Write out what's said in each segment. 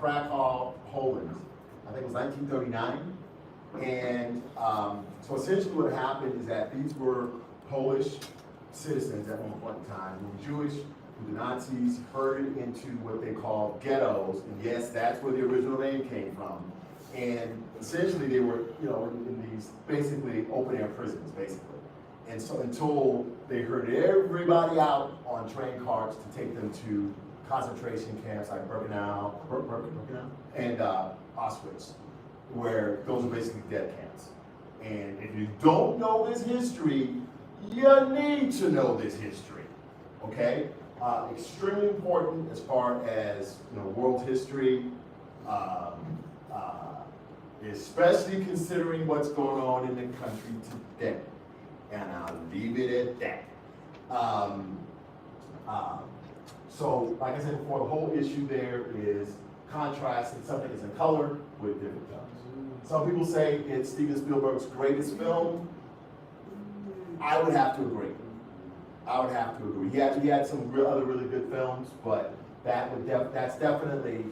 Krakow, Poland. I think it was 1939. And so essentially what happened is that these were Polish citizens at one point in time who were Jewish, who the Nazis herded into what they called ghettos. And yes, that's where the original name came from. And essentially they were, in these basically open air prisons, basically. And so until they herded everybody out on train carts to take them to concentration camps like Birkenau and Auschwitz, where those are basically death camps. And if you don't know this history, you need to know this history, okay? Extremely important as far as world history, especially considering what's going on in the country today. And I'll leave it at that. So, like I said before, the whole issue there is contrasting something that's in color with different colors. Some people say it's Steven Spielberg's greatest film. I would have to agree. He had some other really good films, but that's definitely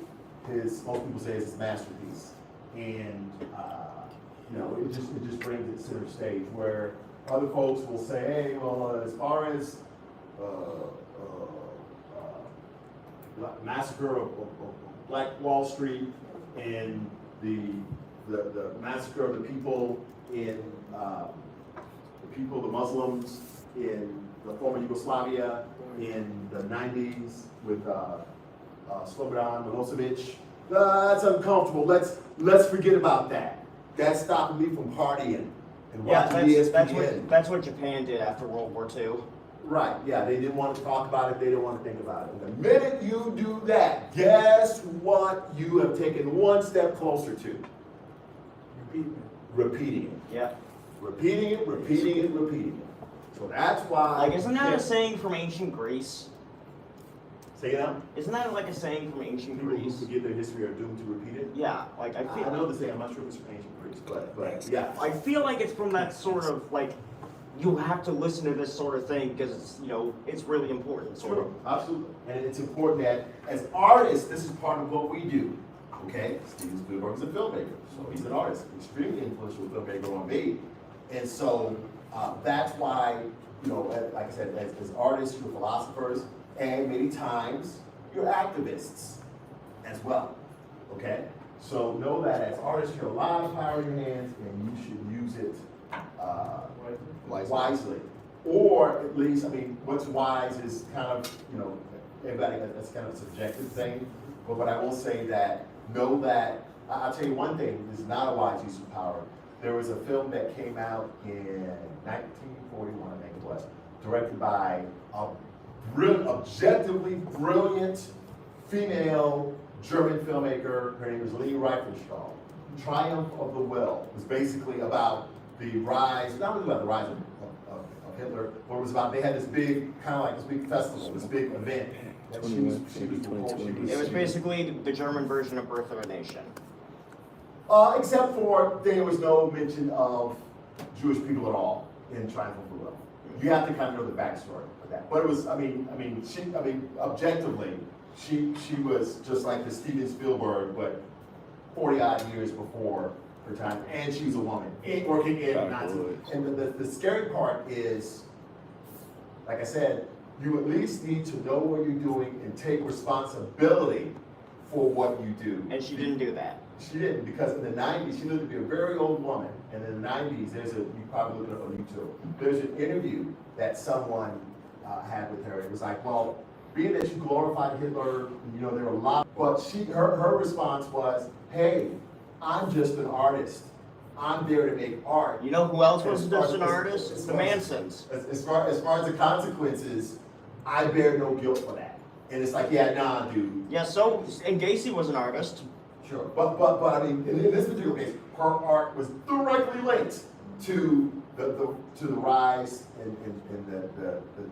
most people say, is his masterpiece. And it just brings it center stage, where other folks will say, hey, well, as far as Massacre of Black Wall Street and the massacre of the people the Muslims in the former Yugoslavia in the 90s with Slobodan Milosevic, that's uncomfortable. Let's forget about that. That's stopping me from partying and watching ESPN. That's what Japan did after World War II. Right, yeah, they didn't want to talk about it, they didn't want to think about it. The minute you do that, guess what you have taken one step closer to? Repeating it. Yeah. Repeating it. So that's why... isn't that a saying from ancient Greece? Say it out. Isn't that like a saying from ancient People Greece? who forget their history are doomed to repeat it? Yeah, I know the saying, I'm not sure if it's from ancient Greece, but yeah. I feel like it's from that sort of, you have to listen to this sort of thing because, it's really important. Sure, absolutely. And it's important that, as artists, this is part of what we do. Okay? Steven Spielberg is a filmmaker, so he's an artist, extremely influential filmmaker on me. And so that's why, like I said, as artists, you're philosophers, and many times you're activists as well. Okay? So know that as artists, you have a lot of power in your hands, and you should use it wisely. Or at least, what's wise is kind of, everybody, that's kind of a subjective thing. But what I will say that, know that, I'll tell you one thing, this is not a wise use of power. There was a film that came out in 1941, I think it was, directed by a objectively brilliant female German filmmaker. Her name is Leni Riefenstahl. Triumph of the Will was basically about the rise, not really about the rise of Hitler, but it was about, they had this big, kind of like this big festival, this big event. That It was basically the German version of Birth of a Nation. Except for there was no mention of Jewish people at all in Triumph of the Will. You have to kind of know the backstory of that. But it was, objectively, she was just like the Steven Spielberg, but 40 odd years before her time, and she's a woman working in Nazi. And the scary part is, like I said, you at least need to know what you're doing and take responsibility for what you do. And she didn't do that. She didn't, because in the 90s, she lived to be a very old woman, and in the 90s, you probably look it up on YouTube, there's an interview that someone had with her. It was like, well, being that you glorified Hitler, there were a lot, but her response was, hey, I'm just an artist. I'm there to make art. You know who else was just an artist? The Mansons. As far as the consequences, I bear no guilt for that. And it's like, yeah, nah, dude. Yeah, and Gacy was an artist. Sure, but in this particular case, her art was directly linked to the rise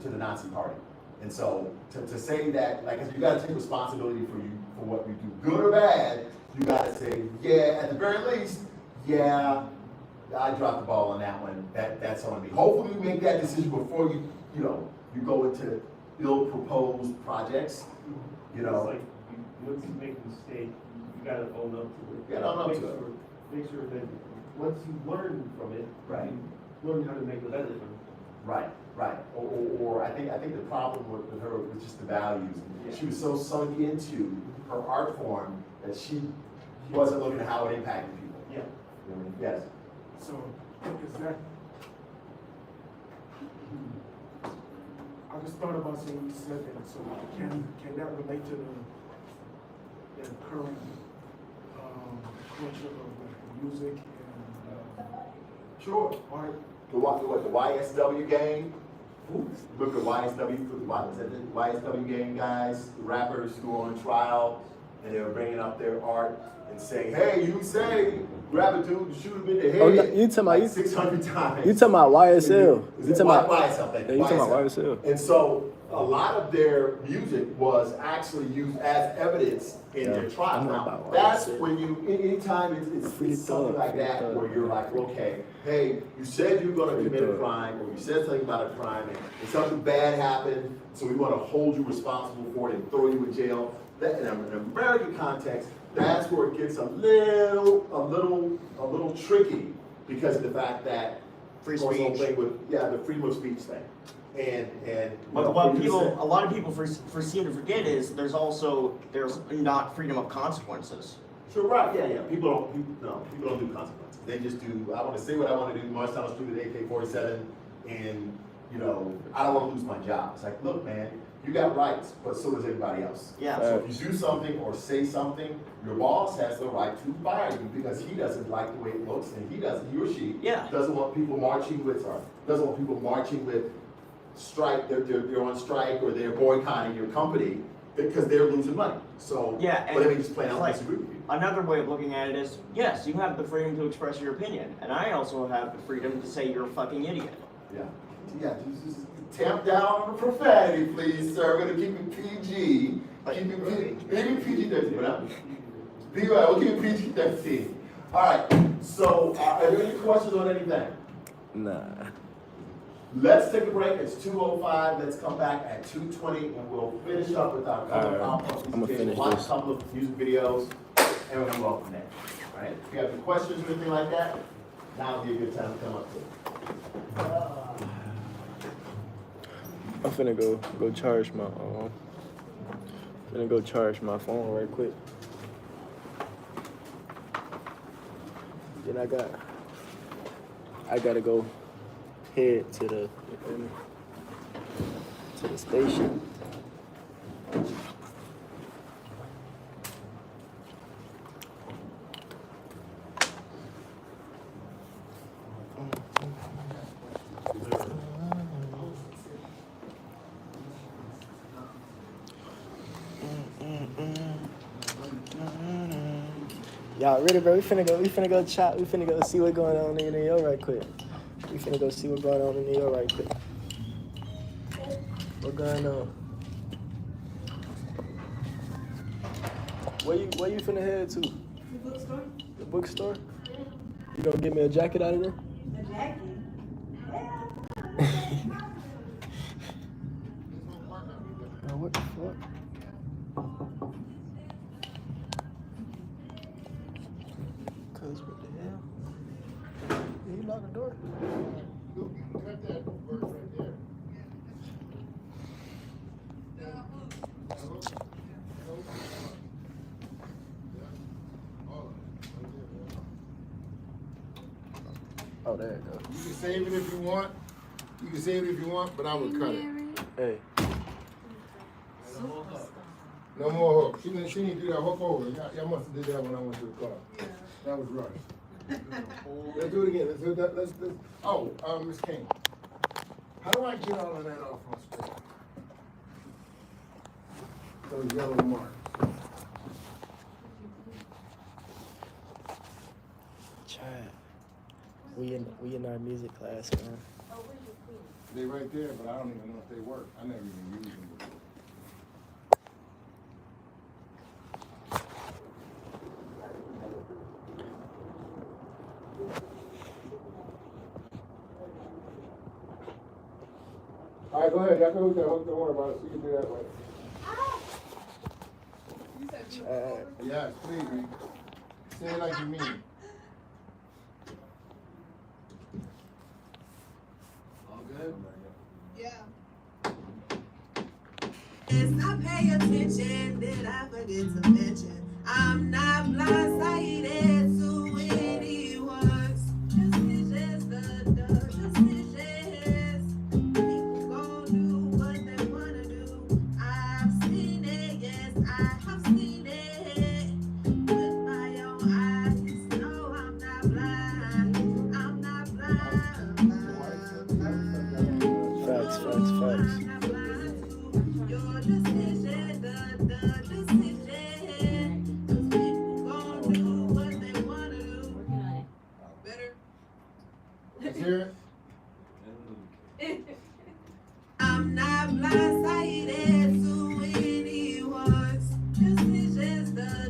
to the Nazi Party. And so to say that, you got to take responsibility for what you do, good or bad. You got to say, yeah, at the very least, yeah, I dropped the ball on that one. That's on me. Hopefully, you make that decision before you go into ill-proposed projects. It's like once you make a mistake, gotta own up to it. You gotta own up Make to it. sure- Make sure that once you learn from it, Right. you learn how to make it better from it. Right, right. Or I think the problem with her was just the values. Yeah. She was so sunk into her art form that she wasn't looking at how it impacted people. Yeah. You know what I mean? Yes. So, is that, I just thought about something you said there, so can that relate to the current, culture of like music and, Sure. art? The YSW gang? Look at the YSW gang guys, the rappers who are on trial, and they were bringing up their art and saying, hey, you say, grab a dude and shoot him in the head. Oh, no, you talking about- like 600 times. You talking about YSL? Is You it talking about YSL? Thank Yeah, you talking about YSL. YSL. And so a lot of their music was actually used as evidence in Yeah, their trial. I know Now, about that's YSL. when you, anytime it's something like that where you're like, okay, hey, you said you were gonna commit a crime, or you said something about a crime, and something bad happened, so we wanna hold you responsible for it and throw you in jail. That, in an American context, that's where it gets a little tricky because of the fact that Free goes on speech. thing with, the freedom of speech thing. And you But know, what for you to people, say- a lot of people seem to forget is there's not freedom of consequences. Sure, right, yeah. People don't do consequences. They just do, I wanna say what I wanna do, march down the street with AK-47, and, I don't wanna lose my job. It's like, look, man, you got rights, but so does everybody else. Yeah. So if you do something or say something, your boss has the right to fire you because he doesn't like the way it looks, and he or she Yeah. doesn't want people marching with strike, they're on strike, or they're boycotting your company because they're losing money. So, Yeah, but and they just plain out like- disagree with you. Another way of looking at it is, yes, you have the freedom to express your opinion, and I also have the freedom to say you're a fucking idiot. Yeah, just tamp down on the profanity, please, sir. We're gonna keep it PG. Keep it maybe PG-13, but we'll keep it PG-13. All right, so are there any questions on anything? Nah. Let's take a break. It's 2:05. Let's come back at 2:20, and we'll finish up with our All right, PowerPoint I'ma presentation. finish Watch this. a couple of music videos, and we're gonna go from there. All right? If you have any questions or anything like that, now would be a good time to come up to. I'm finna go charge my phone right quick. Then I gotta go head to the station. Y'all ready, bro? We finna go chop. We finna go see what's going on in New York right quick. We finna go see what's going on in New York right quick. What's going on? Where you finna head to? The bookstore? The bookstore? You gonna get me a jacket out of there? The jacket? Oh, what the fuck? Cuz what the hell? Did he lock the door? Oh, there it goes. You can save it if you want. You can save it if you want, but I would cut it. Hey, No more hook. She didn't do that hook over. Y'all must have did that when I went to the club. That was rushed. Let's do it again. Let's do that. Let's. Oh, Miss King. How do I get all of that off my screen? Those yellow marks. Chad. We in our music class, man. They right there, but I don't even know if they work. I never even used them before. All right, go ahead. Y'all can hook that hook. Don't worry about it. So you can do that later. chat. Yes, please. Say it like you mean it. All good? Yes, I pay attention, did I forget to mention? I'm not blindsided to anyone's decisions, the decisions. People gon' do what they wanna do. I've seen it, yes, I have seen it. With my own eyes, no, I'm not blind. I'm not blind. Facts. I'm not blind to your decision, the decision. 'Cause people gon' do what they wanna do. Better. Let's hear it. I'm not blindsided to anyone's decisions, the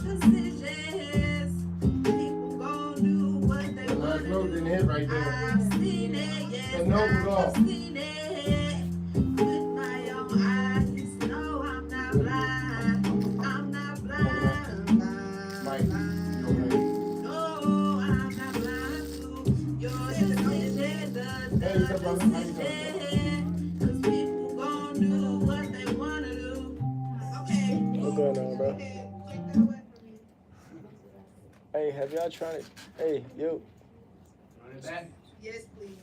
decisions. People gon' do what they The last wanna note do. didn't hit right there. I've seen it, yes, The note was I've off. seen it. With my own eyes, no, I'm not blind. I'm not blind, Mike, blind. you over there? No, I'm not blind to your decision, the Hey, what's up, brother? How you doing? decision. 'Cause people gon' do what they wanna do. Okay. What's going on, bro? Take that away from me. Hey, have y'all tried it? Hey, yo. Yes, please.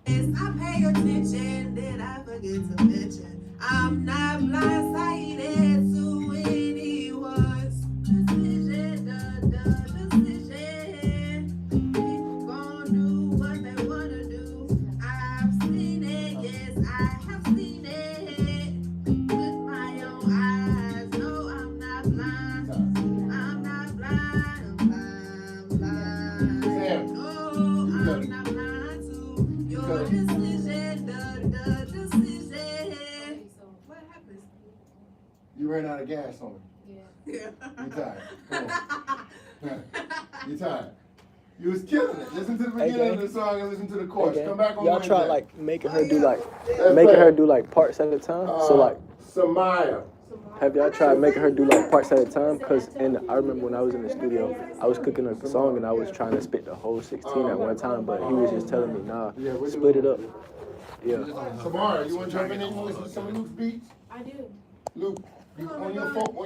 Yes, I pay attention, did I forget to mention? I'm not blindsided to anyone's decision, the decision. People gon' do what they wanna do. I've seen it, yes, I have seen it. With my own eyes, no, I'm not blind. I'm not blind, blind. Sam. No, I'm not blind to your decision, the decision. What happened? You ran out of gas on me. Yeah. You tired. Come on. You tired. You was killing it. Listen to the Hey, beginning of gang. the song and listen to the chorus. Okay. Come back on Y'all Wednesday. try like making her do like Let's making play. her do like parts at a time. So like, Samaya. have y'all tried making her do like parts at a time? Cause I remember when I was in the studio, I was cooking up the song and I was trying to spit the whole 16 at one time, but he was just telling me, nah, split it up. Yeah. Samara, you want to jump in and listen to some of Luke's beats? I do. Luke, on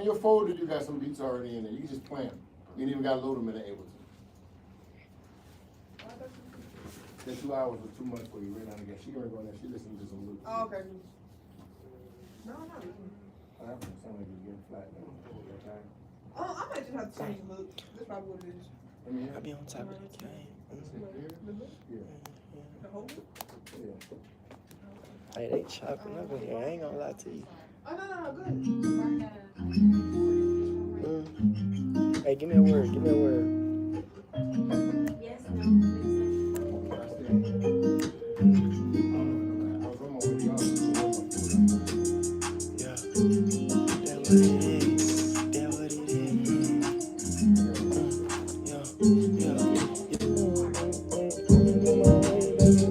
your folder, you got some beats already in there. You can just play them. You ain't even got to load them in the Ableton. That 2 hours was too much for you. Ran out of gas. She gonna go in there. She listened to some Luke. Oh, okay. No, no. I have to sound like you're getting flat now. Okay. Oh, I might just have to change the look. That's probably what it is. I mean, I be on top of the game. yeah. The whole look? Yeah. Hey, they chopping up in here. I ain't gonna lie to you. Oh, no, good. Hey, give me a word. Give me a word. Yes, no. Yeah. That what it is. That what it is. Yeah. Yeah.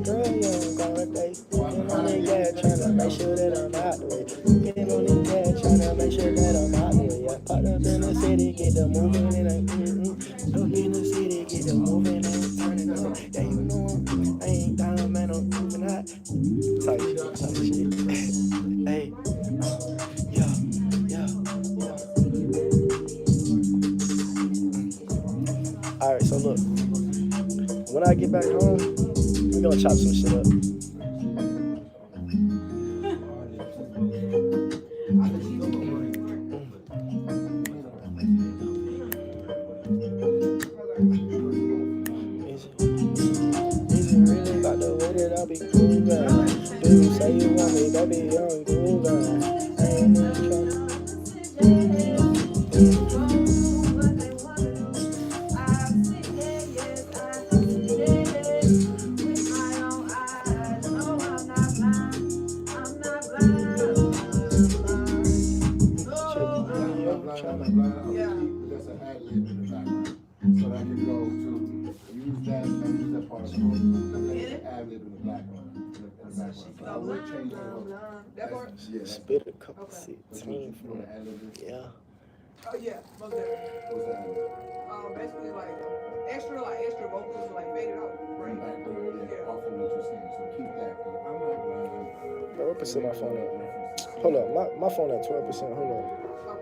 Girl, yeah, I'm going to get on the gas, tryna make sure that I'm out the way. Get on the gas, tryna make sure that I'm out the way. Yeah, popped up in the city, get the moving and up in the city, get the moving and turning on. Yeah, you know I ain't down, man, I'm moving hot. Type shit. Hey, yeah. Alright, so look. When I get back home, we're gonna chop some shit up. Is it really about the way that I be grooving? Do you say you want me, baby, I'm grooving. I ain't even tryna. That's an ad lib in the background. So that can go to use that part of the song. That's an ad lib in the background. I would change that up. That part? Yeah, that's. Spit a couple Okay. 16 from it. Yeah. Oh, yeah, most definitely. What's that? Basically like extra vocals, like faded out, Bring right? back there, yeah, Yeah. off of what you're saying, so keep that. I'm not. Bro, what percent my phone at? Hold up, my phone at 12%. Hold on.